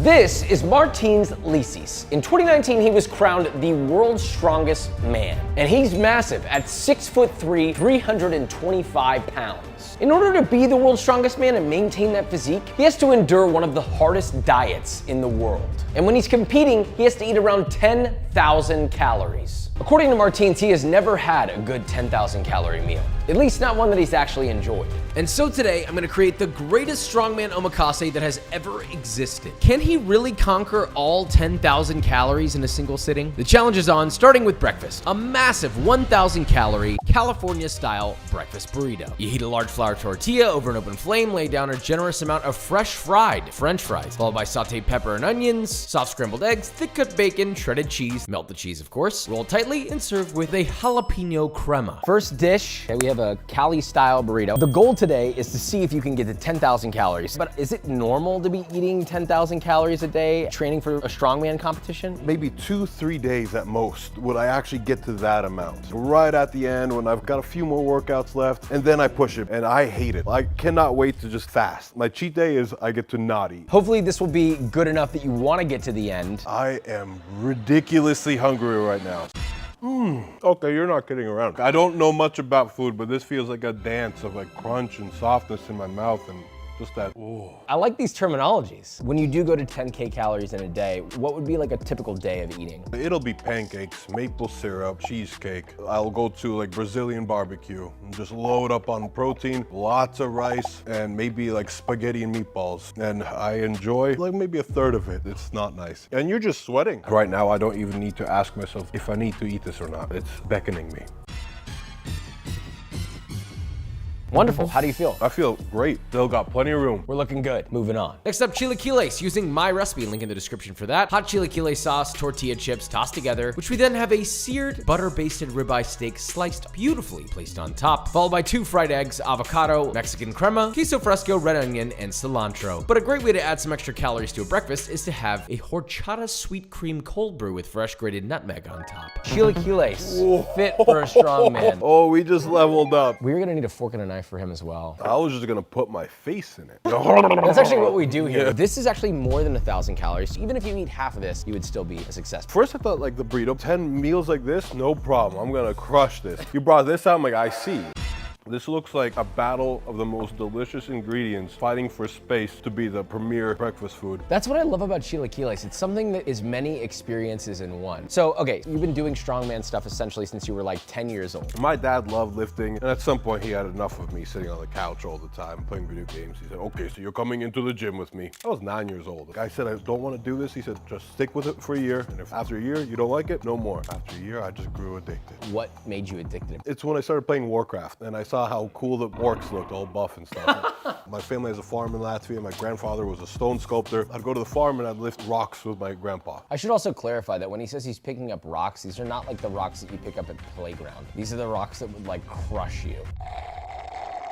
This is Martins Licis. In 2019, he was crowned the world's strongest man. And he's massive at 6'3", 325 pounds. In order to be the world's strongest man and maintain that physique, he has to endure one of the hardest diets in the world. And when he's competing, he has to eat around 10,000 calories. According to Martins, he has never had a good 10,000 calorie meal. At least not one that he's actually enjoyed. And so today, I'm gonna create the greatest strongman omakase that has ever existed. Can he really conquer all 10,000 calories in a single sitting? The challenge is on, starting with breakfast. A massive 1,000 calorie, California-style breakfast burrito. You heat a large flour tortilla over an open flame, lay down a generous amount of fresh fried French fries, followed by sauteed pepper and onions, soft scrambled eggs, thick cut bacon, shredded cheese, melt the cheese of course, roll tightly, and serve with a jalapeno crema. First dish, we have a Cali-style burrito. The goal today is to see if you can get to 10,000 calories. But is it normal to be eating 10,000 calories a day, training for a strongman competition? Maybe 2-3 days at most would I actually get to that amount. Right at the end when I've got a few more workouts left, and then I push it, and I hate it. I cannot wait to just fast. My cheat day is I get to not eat. Hopefully this will be good enough that you want to get to the end. I am ridiculously hungry right now. Okay, you're not kidding around. I don't know much about food, but this feels like a dance of like crunch and softness in my mouth and just that, ooh. I like these terminologies. When you do go to 10K calories in a day, what would be like a typical day of eating? It'll be pancakes, maple syrup, cheesecake. I'll go to like Brazilian barbecue and just load up on protein, lots of rice, and maybe like spaghetti and meatballs. And I enjoy like maybe a third of it. It's not nice. And you're just sweating. Right now, I don't even need to ask myself if I need to eat this or not. It's beckoning me. Wonderful, how do you feel? I feel great. Still got plenty of room. We're looking good, moving on. Next up, chilaquiles, using my recipe, link in the description for that. Hot chilaquile sauce, tortilla chips tossed together, which we then have a seared, butter-basted ribeye steak sliced beautifully, placed on top, followed by 2 fried eggs, avocado, Mexican crema, queso fresco, red onion, and cilantro. But a great way to add some extra calories to a breakfast is to have a horchata sweet cream cold brew with fresh grated nutmeg on top. Chilaquiles, fit for a strong man. Oh, we just leveled up. We're gonna need a fork and a knife for him as well. I was just gonna put my face in it. That's actually what we do here. Yeah. This is actually more than 1,000 calories. Even if you eat half of this, you would still be a success. First I thought like the burrito, 10 meals like this, no problem. I'm gonna crush this. You brought this out, I'm like, I see. This looks like a battle of the most delicious ingredients fighting for space to be the premier breakfast food. That's what I love about chilaquiles. It's something that is many experiences in one. So, okay, you've been doing strongman stuff essentially since you were like 10 years old. My dad loved lifting, and at some point he had enough of me sitting on the couch all the time playing video games. He said, okay, so you're coming into the gym with me. I was 9 years old. The guy said, I don't want to do this. He said, just stick with it for a year, and if after a year you don't like it, no more. After a year, I just grew addicted. What made you addicted? It's when I started playing Warcraft, and I saw how cool the orcs looked, all buff and stuff. My family has a farm in Latvia. My grandfather was a stone sculptor. I'd go to the farm and I'd lift rocks with my grandpa. I should also clarify that when he says he's picking up rocks, these are not like the rocks that you pick up at playground. These are the rocks that would like crush you.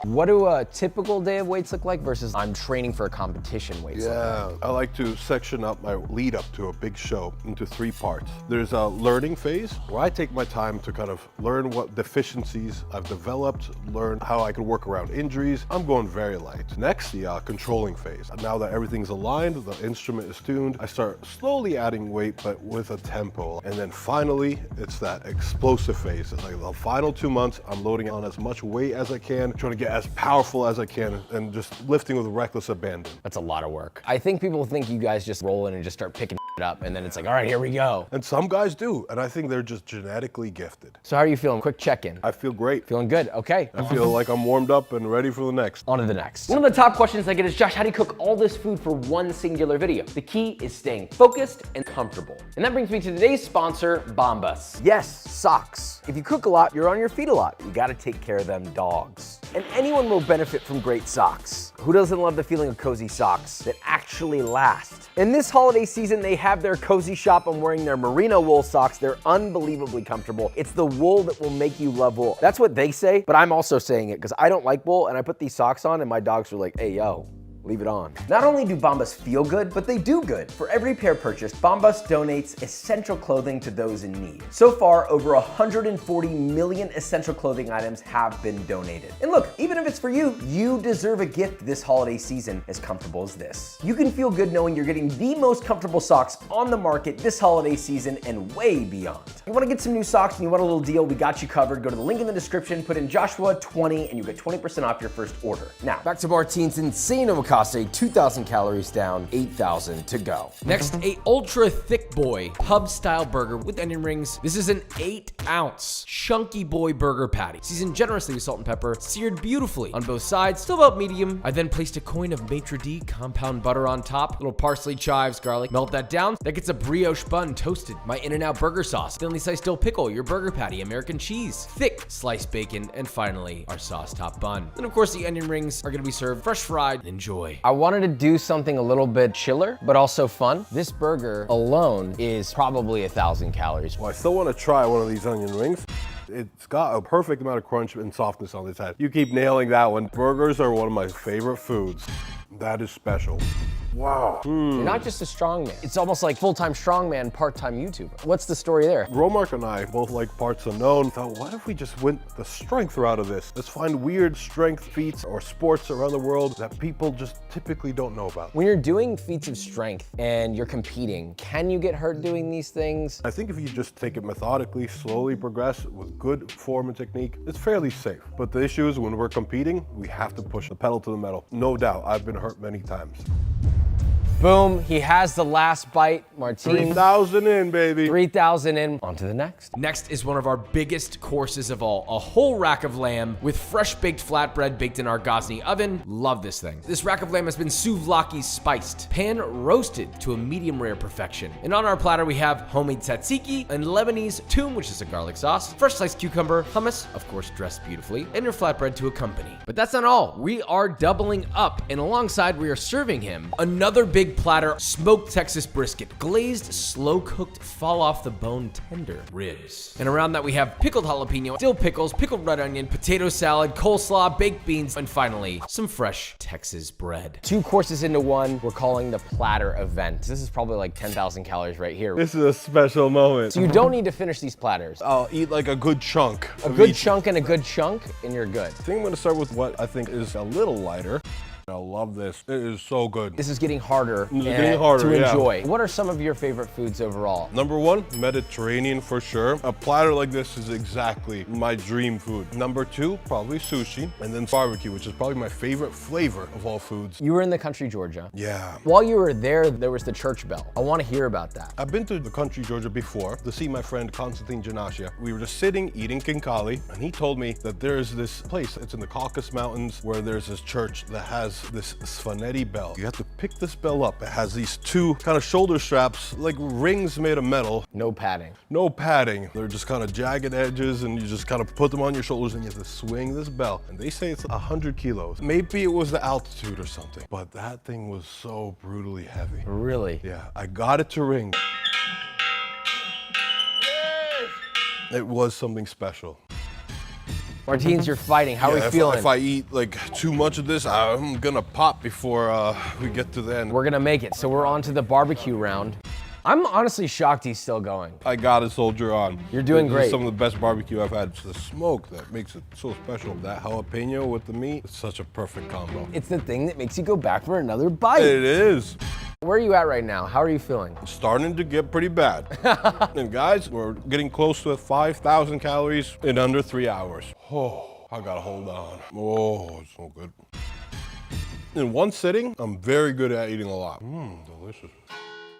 What do a typical day of weights look like versus I'm training for a competition weights? Yeah, I like to section up my lead up to a big show into 3 parts. There's a learning phase where I take my time to kind of learn what deficiencies I've developed, learn how I can work around injuries. I'm going very light. Next, the controlling phase. Now that everything's aligned, the instrument is tuned, I start slowly adding weight, but with a tempo. And then finally, it's that explosive phase. It's like the final 2 months, I'm loading on as much weight as I can, trying to get as powerful as I can, and just lifting with reckless abandon. That's a lot of work. I think people think you guys just roll in and just start picking it up, and then it's like, all right, here we go. And some guys do, and I think they're just genetically gifted. So how are you feeling? Quick check-in. I feel great. Feeling good, okay. I feel like I'm warmed up and ready for the next. On to the next. One of the top questions I get is, Josh, how do you cook all this food for one singular video? The key is staying focused and comfortable. And that brings me to today's sponsor, Bombas. Yes, socks. If you cook a lot, you're on your feet a lot. You gotta take care of them dogs. And anyone will benefit from great socks. Who doesn't love the feeling of cozy socks that actually last? In this holiday season, they have their cozy shop. I'm wearing their merino wool socks. They're unbelievably comfortable. It's the wool that will make you love wool. That's what they say, but I'm also saying it because I don't like wool, and I put these socks on and my dogs are like, hey, yo, leave it on. Not only do Bombas feel good, but they do good. For every pair purchased, Bombas donates essential clothing to those in need. So far, over 140 million essential clothing items have been donated. And look, even if it's for you, you deserve a gift this holiday season as comfortable as this. You can feel good knowing you're getting the most comfortable socks on the market this holiday season and way beyond. You wanna get some new socks and you want a little deal, we got you covered. Go to the link in the description, put in Joshua20 and you get 20% off your first order. Now, back to Martine's insane omakase, 2,000 calories down, 8,000 to go. Next, a ultra thick boy pub style burger with onion rings. This is an 8-ounce chunky boy burger patty, seasoned generously with salt and pepper, seared beautifully on both sides, still about medium. I then placed a coin of maitre d' compound butter on top, little parsley, chives, garlic, melt that down. That gets a brioche bun toasted, my In-N-Out burger sauce, thinly sliced dill pickle, your burger patty, American cheese, thick sliced bacon, and finally our sauce top bun. And of course the onion rings are gonna be served fresh fried. Enjoy. I wanted to do something a little bit chiller, but also fun. This burger alone is probably 1,000 calories. Well, I still want to try one of these onion rings. It's got a perfect amount of crunch and softness on this head. You keep nailing that one. Burgers are one of my favorite foods. That is special. Wow. You're not just a strongman. It's almost like full-time strongman, part-time YouTuber. What's the story there? Romark and I both like parts unknown. Thought, what if we just went the strength route of this? Let's find weird strength feats or sports around the world that people just typically don't know about. When you're doing feats of strength and you're competing, can you get hurt doing these things? I think if you just take it methodically, slowly progress with good form and technique, it's fairly safe. But the issue is when we're competing, we have to push the pedal to the metal. No doubt, I've been hurt many times. Boom, he has the last bite. Martine. 3,000 in, baby. 3,000 in. On to the next. Next is one of our biggest courses of all, a whole rack of lamb with fresh baked flatbread baked in our Ghazni oven. Love this thing. This rack of lamb has been souvlaki spiced, pan roasted to a medium rare perfection. And on our platter we have homemade tzatziki and Lebanese toum, which is a garlic sauce, fresh sliced cucumber, hummus, of course dressed beautifully, and your flatbread to accompany. But that's not all. We are doubling up, and alongside we are serving him another big platter smoked Texas brisket, glazed, slow-cooked, fall-off-the-bone tender ribs. And around that we have pickled jalapeno, dill pickles, pickled red onion, potato salad, coleslaw, baked beans, and finally, some fresh Texas bread. 2 courses into one, we're calling the platter event. This is probably like 10,000 calories right here. This is a special moment. So you don't need to finish these platters. I'll eat like a good chunk. A good chunk and a good chunk, and you're good. I think I'm gonna start with what I think is a little lighter. I love this. It is so good. This is getting harder, to enjoy. What are some of your favorite foods overall? Number 1, Mediterranean for sure. A platter like this is exactly my dream food. Number 2, probably sushi, and then barbecue, which is probably my favorite flavor of all foods. You were in the country, Georgia. Yeah. While you were there was the church bell. I want to hear about that. I've been to the country, Georgia before to see my friend Konstantin Janashia. We were just sitting, eating kinkali, and he told me that there's this place, it's in the Caucasus Mountains, where there's this church that has this Svaneti bell. You have to pick this bell up. It has these 2 kind of shoulder straps, like rings made of metal. No padding. No padding. They're just kind of jagged edges, and you just kind of put them on your shoulders and you have to swing this bell. And they say it's 100 kilos. Maybe it was the altitude or something, but that thing was so brutally heavy. Really? Yeah, I got it to ring. It was something special. Martines, you're fighting. How are we feeling? If I eat like too much of this, I'm gonna pop before we get to the end. We're gonna make it. So we're on to the barbecue round. I'm honestly shocked he's still going. I gotta soldier on. You're doing This great. is some of the best barbecue I've had. It's the smoke that makes it so special. That jalapeno with the meat, it's such a perfect combo. It's the thing that makes you go back for another bite. It is. Where are you at right now? How are you feeling? It's starting to get pretty bad. And guys, we're getting close to 5,000 calories in under 3 hours. Oh, I gotta hold on. Oh, it's so good. In one sitting, I'm very good at eating a lot. Delicious.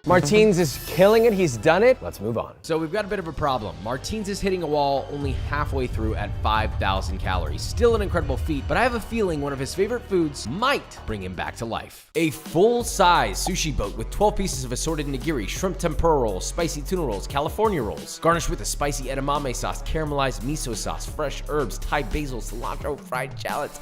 Martines is killing it. He's done it. Let's move on. So we've got a bit of a problem. Martines is hitting a wall only halfway through at 5,000 calories. Still an incredible feat, but I have a feeling one of his favorite foods might bring him back to life. A full-size sushi boat with 12 pieces of assorted nigiri, shrimp tempura rolls, spicy tuna rolls, California rolls, garnished with a spicy edamame sauce, caramelized miso sauce, fresh herbs, Thai basil, cilantro, fried shallots.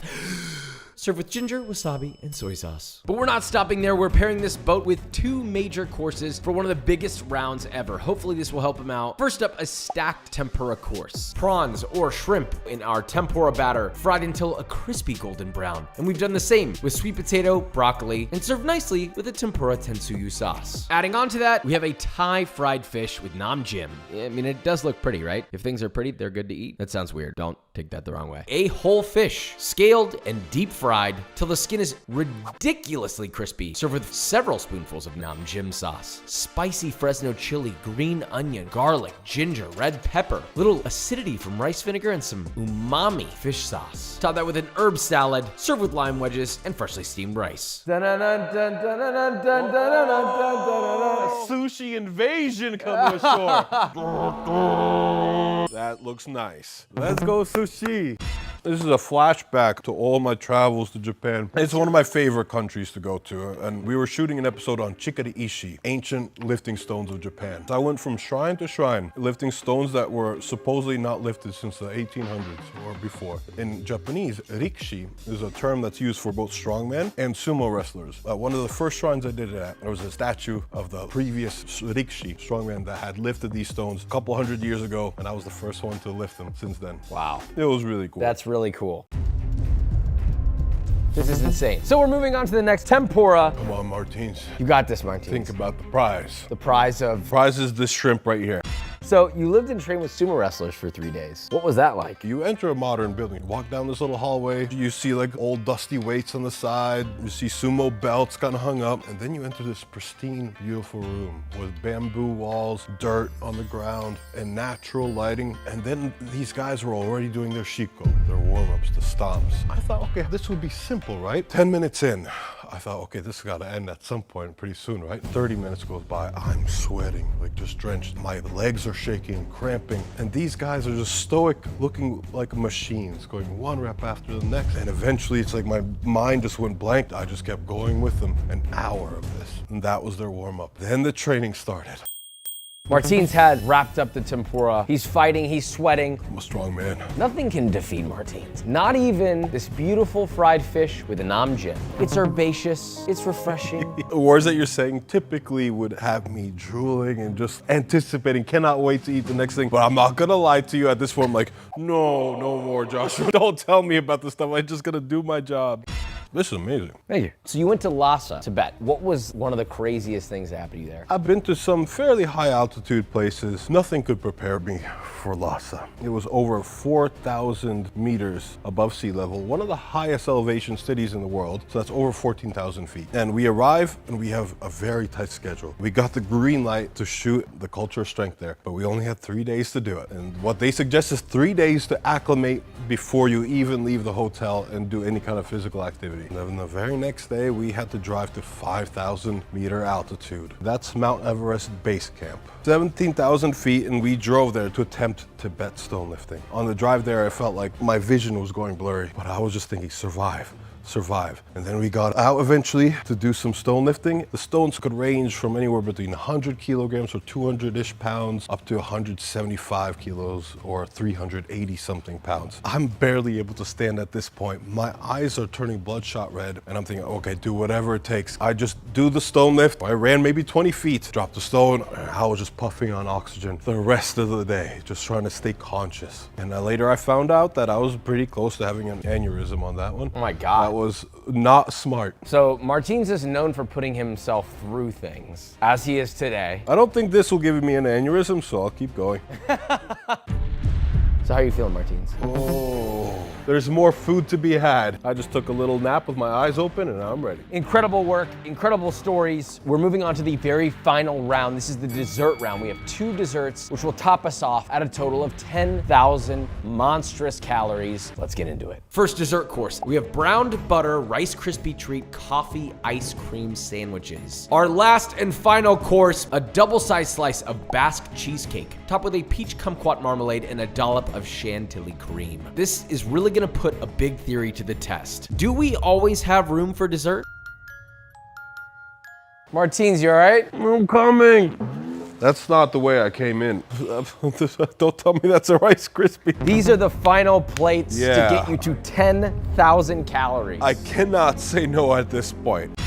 served with ginger, wasabi, and soy sauce. But we're not stopping there. We're pairing this boat with 2 major courses for one of the biggest rounds ever. Hopefully this will help him out. First up, a stacked tempura course. Prawns or shrimp in our tempura batter, fried until a crispy golden brown. And we've done the same with sweet potato, broccoli, and served nicely with a tempura tensuyu sauce. Adding on to that, we have a Thai fried fish with nam jim. I mean, it does look pretty, right? If things are pretty, they're good to eat. That sounds weird. Don't take that the wrong way. A whole fish, scaled and deep fried till the skin is ridiculously crispy, served with several spoonfuls of nam jim sauce. Spicy Fresno chili, green onion, garlic, ginger, red pepper, little acidity from rice vinegar, and some umami fish sauce. Top that with an herb salad, served with lime wedges and freshly steamed rice. Sushi invasion coming ashore. That looks nice. Let's go sushi. This is a flashback to all my travels to Japan. It's one of my favorite countries to go to, and we were shooting an episode on Chikari-ishi, ancient lifting stones of Japan. So I went from shrine to shrine, lifting stones that were supposedly not lifted since the 1800s or before. In Japanese, rikishi is a term that's used for both strongmen and sumo wrestlers. One of the first shrines I did it at, there was a statue of the previous rikishi, strongman, that had lifted these stones a couple hundred years ago, and I was the first one to lift them since then. Wow. It was really cool. That's really cool. This is insane. So we're moving on to the next tempura. Come on, Martins. You got this, Martins. Think about the prize. The prize of... Prize is this shrimp right here. So you lived and trained with sumo wrestlers for 3 days. What was that like? You enter a modern building, walk down this little hallway, you see like old dusty weights on the side, you see sumo belts kind of hung up, and then you enter this pristine, beautiful room with bamboo walls, dirt on the ground, and natural lighting. And then these guys were already doing their shiko, their warm-ups, the stomps. I thought, okay, this would be simple, right? 10 minutes in, I thought, okay, this has got to end at some point pretty soon, right? 30 minutes goes by, I'm sweating, like just drenched. My legs are shaking, cramping, and these guys are just stoic, looking like machines, going one rep after the next. And eventually it's like my mind just went blank. I just kept going with them, an hour of this. And that was their warm-up. Then the training started. Martins had wrapped up the tempura. He's fighting, he's sweating. I'm a strong man. Nothing can defeat Martins. Not even this beautiful fried fish with a nam jim. It's herbaceous, it's refreshing. The words that you're saying typically would have me drooling and just anticipating, cannot wait to eat the next thing. But I'm not gonna lie to you at this point. I'm like, no more, Joshua. Don't tell me about this stuff. I'm just gonna do my job. This is amazing. Thank you. So you went to Lhasa, Tibet. What was one of the craziest things that happened to you there? I've been to some fairly high altitude places. Nothing could prepare me for Lhasa. It was over 4,000 meters above sea level, one of the highest elevation cities in the world. So that's over 14,000 feet. And we arrive and we have a very tight schedule. We got the green light to shoot the Culture of Strength there, but we only had 3 days to do it. And what they suggest is 3 days to acclimate before you even leave the hotel and do any kind of physical activity. And then the very next day, we had to drive to 5,000 meter altitude. That's Mount Everest base camp. 17,000 feet, and we drove there to attempt Tibet stone lifting. On the drive there, I felt like my vision was going blurry, but I was just thinking, survive. And then we got out eventually to do some stone lifting. The stones could range from anywhere between 100 kilograms or 200-ish pounds up to 175 kilos or 380 something pounds. I'm barely able to stand at this point. My eyes are turning bloodshot red and I'm thinking, okay, do whatever it takes. I just do the stone lift. I ran maybe 20 feet, dropped the stone, and I was just puffing on oxygen the rest of the day, just trying to stay conscious. And later I found out that I was pretty close to having an aneurysm on that one. Oh my God. That was not smart. So Martins is known for putting himself through things, as he is today. I don't think this will give me an aneurysm, so I'll keep going. So how are you feeling, Martins? Oh, there's more food to be had. I just took a little nap with my eyes open and now I'm ready. Incredible work, incredible stories. We're moving on to the very final round. This is the dessert round. We have 2 desserts, which will top us off at a total of 10,000 monstrous calories. Let's get into it. First dessert course, we have browned butter, Rice Krispie treat, coffee, ice cream sandwiches. Our last and final course, a double-sized slice of Basque cheesecake, topped with a peach kumquat marmalade and a dollop of chantilly cream. This is really gonna put a big theory to the test. Do we always have room for dessert? Martins, you all right? I'm coming. That's not the way I came in. Don't tell me that's a Rice Krispie. These are the final plates to Yeah. get you to 10,000 calories. I cannot say no at this point.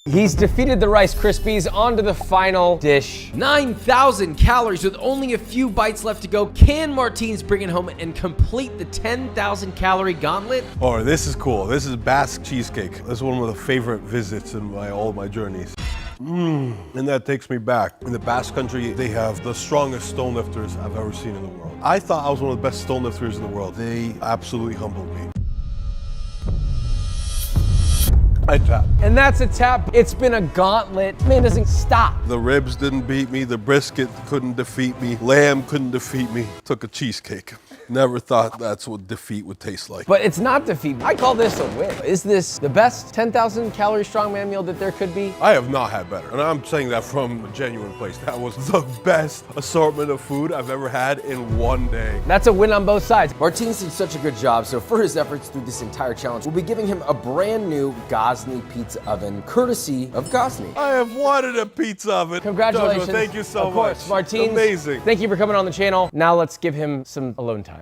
He's defeated the Rice Krispies. On to the final dish. 9,000 calories with only a few bites left to go. Can Martins bring it home and complete the 10,000 calorie gauntlet? Oh, this is cool. This is Basque cheesecake. This is one of the favorite visits in all my journeys. And that takes me back. In the Basque country, they have the strongest stone lifters I've ever seen in the world. I thought I was one of the best stone lifters in the world. They absolutely humbled me. I tap. And that's a tap. It's been a gauntlet. Man doesn't stop. The ribs didn't beat me. The brisket couldn't defeat me. Lamb couldn't defeat me. Took a cheesecake. Never thought that's what defeat would taste like. But it's not defeat. I call this a win. Is this the best 10,000 calorie strongman meal that there could be? I have not had better. And I'm saying that from a genuine place. That was the best assortment of food I've ever had in one day. That's a win on both sides. Martins did such a good job, so for his efforts through this entire challenge, we'll be giving him a brand new Gosney pizza oven, courtesy of Gosney. I have wanted a pizza oven. Congratulations. Joshua, thank you so much. Of course, much. Martins. Amazing. Thank you for coming on the channel. Now let's give him some alone time.